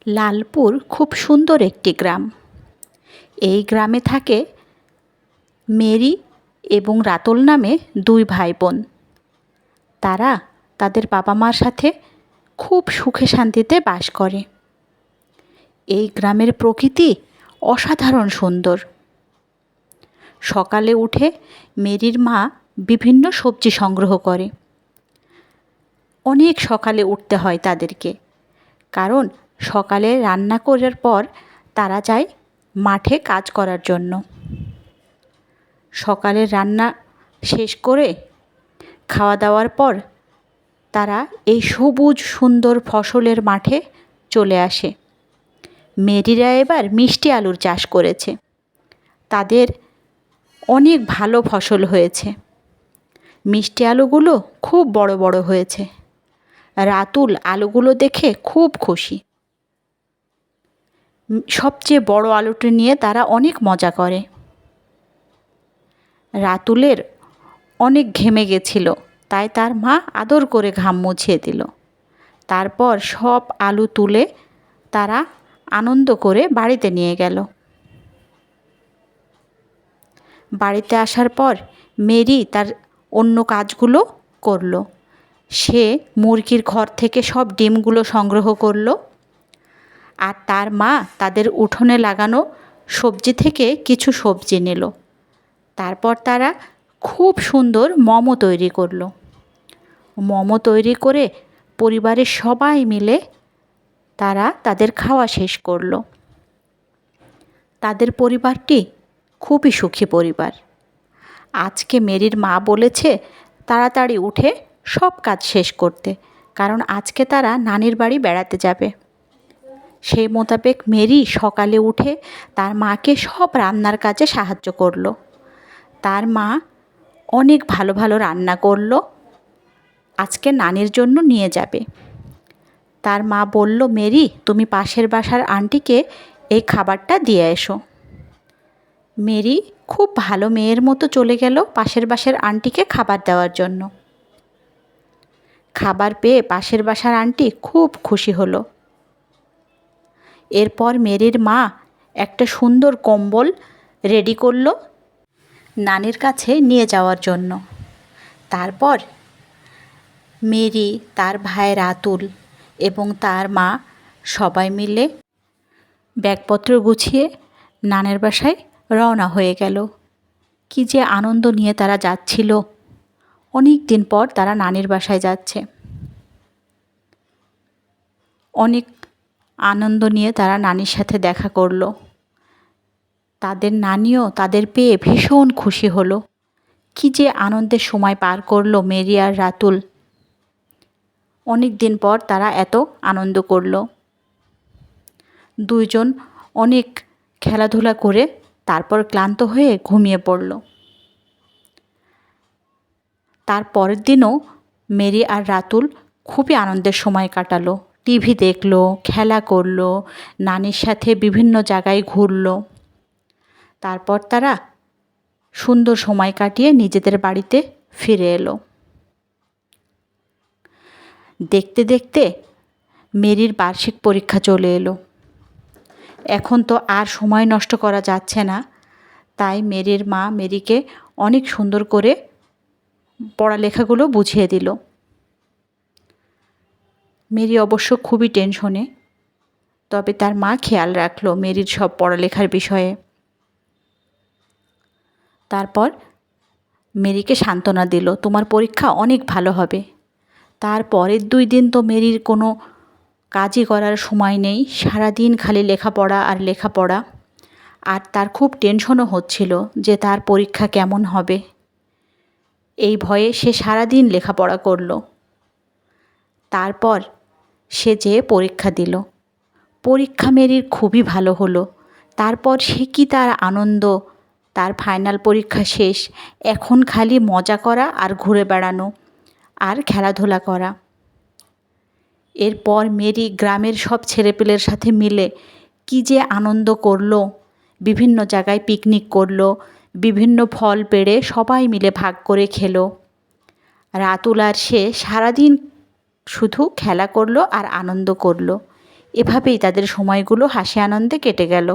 লালপুর খুব সুন্দর একটি গ্রাম। এই গ্রামে থাকে মেরি এবং রাতুল নামে দুই ভাই বোন। তারা তাদের বাবা মার সাথে খুব সুখে শান্তিতে বাস করে। এই গ্রামের প্রকৃতি অসাধারণ সুন্দর। সকালে উঠে মেরির মা বিভিন্ন সবজি সংগ্রহ করে। অনেক সকালে উঠতে হয় তাদেরকে, কারণ সকালে রান্না করার পর তারা যায় মাঠে কাজ করার জন্য। সকালের রান্না শেষ করে খাওয়া দাওয়ার পর তারা এই সবুজ সুন্দর ফসলের মাঠে চলে আসে। মেরিরা এবার মিষ্টি আলুর চাষ করেছে। তাদের অনেক ভালো ফসল হয়েছে। মিষ্টি আলুগুলো খুব বড় বড় হয়েছে। রাতুল আলুগুলো দেখে খুব খুশি। সবচেয়ে বড় আলুটি নিয়ে তারা অনেক মজা করে। রাতুলের অনেক ঘেমে গেছিল, তাই তার মা আদর করে ঘাম মুছিয়ে দিল। তারপর সব আলু তুলে তারা আনন্দ করে বাড়িতে নিয়ে গেল। বাড়িতে আসার পর মেরি তার অন্য কাজগুলো করলো। সে মুরগির ঘর থেকে সব ডিমগুলো সংগ্রহ করলো, আর তার মা তাদের উঠোনে লাগানো সবজি থেকে কিছু সবজি নিল। তারপর তারা খুব সুন্দর মোমো তৈরি করলো। মোমো তৈরি করে পরিবারের সবাই মিলে তারা তাদের খাওয়া শেষ করলো। তাদের পরিবারটি খুবই সুখী পরিবার। আজকে মেরির মা বলেছে তাড়াতাড়ি উঠে সব কাজ শেষ করতে, কারণ আজকে তারা নানির বাড়ি বেড়াতে যাবে। সেই মোতাবেক মেরি সকালে উঠে তার মাকে সব রান্নার কাজে সাহায্য করলো। তার মা অনেক ভালো ভালো রান্না করলো, আজকে নানির জন্য নিয়ে যাবে। তার মা বলল, মেরি তুমি পাশের বাসার আন্টিকে এই খাবারটা দিয়ে এসো। মেরি খুব ভালো মেয়ের মতো চলে গেল পাশের বাসার আন্টিকে খাবার দেওয়ার জন্য। খাবার পেয়ে পাশের বাসার আন্টি খুব খুশি হলো। এরপর মেরির মা একটা সুন্দর কম্বল রেডি করলো নানির কাছে নিয়ে যাওয়ার জন্য। তারপর মেরি, তার ভাই রাতুল এবং তার মা সবাই মিলে ব্যাগপত্র গুছিয়ে নানের বাসায় রওনা হয়ে গেল। কী যে আনন্দ নিয়ে তারা যাচ্ছিল। অনেক দিন পর তারা নানির বাসায় যাচ্ছে। অনেক আনন্দ নিয়ে তারা নানির সাথে দেখা করলো। তাদের নানিও তাদের পেয়ে ভীষণ খুশি হলো। কী যে আনন্দের সময় পার করলো মেরি আর রাতুল। অনেক দিন পর তারা এত আনন্দ করলো। দুইজন অনেক খেলাধুলা করে তারপর ক্লান্ত হয়ে ঘুমিয়ে পড়ল। তার পরের দিনও মেরি আর রাতুল খুবই আনন্দের সময় কাটালো। টিভি দেখলো, খেলা করলো, নানির সাথে বিভিন্ন জায়গায় ঘুরলো। তারপর তারা সুন্দর সময় কাটিয়ে নিজেদের বাড়িতে ফিরে এলো। দেখতে দেখতে মেরির বার্ষিক পরীক্ষা চলে এলো। এখন তো আর সময় নষ্ট করা যাচ্ছে না, তাই মেরির মা মেরিকে অনেক সুন্দর করে পড়ালেখাগুলো বুঝিয়ে দিল। মেরি অবশ্য খুবই টেনশনে, তবে তার মা খেয়াল রাখলো মেরির সব পড়ালেখার বিষয়ে। তারপর মেরিকে সান্ত্বনা দিল, তোমার পরীক্ষা অনেক ভালো হবে। তার পরের 2 দিন তো মেরির কোনো কাজই করার সময় নেই, সারাদিন খালি লেখাপড়া আর লেখাপড়া। আর তার খুব টেনশনও হচ্ছিল যে তার পরীক্ষা কেমন হবে। এই ভয়ে সে সারাদিন লেখাপড়া করলো। তারপর সে যেয়ে পরীক্ষা দিল। পরীক্ষা মেরির খুবই ভালো হলো। তারপর সে কি তার আনন্দ, তার ফাইনাল পরীক্ষা শেষ, এখন খালি মজা করা আর ঘুরে বেড়ানো আর খেলাধুলা করা। এরপর মেরি গ্রামের সব ছেলেপেলের সাথে মিলে কী যে আনন্দ করলো। বিভিন্ন জায়গায় পিকনিক করলো, বিভিন্ন ফল পেড়ে সবাই মিলে ভাগ করে খেলো। রাতুল আর সে সারাদিন শুধু খেলা করলো আর আনন্দ করলো। এভাবেই তাদের সময়গুলো হাসি আনন্দে কেটে গেল।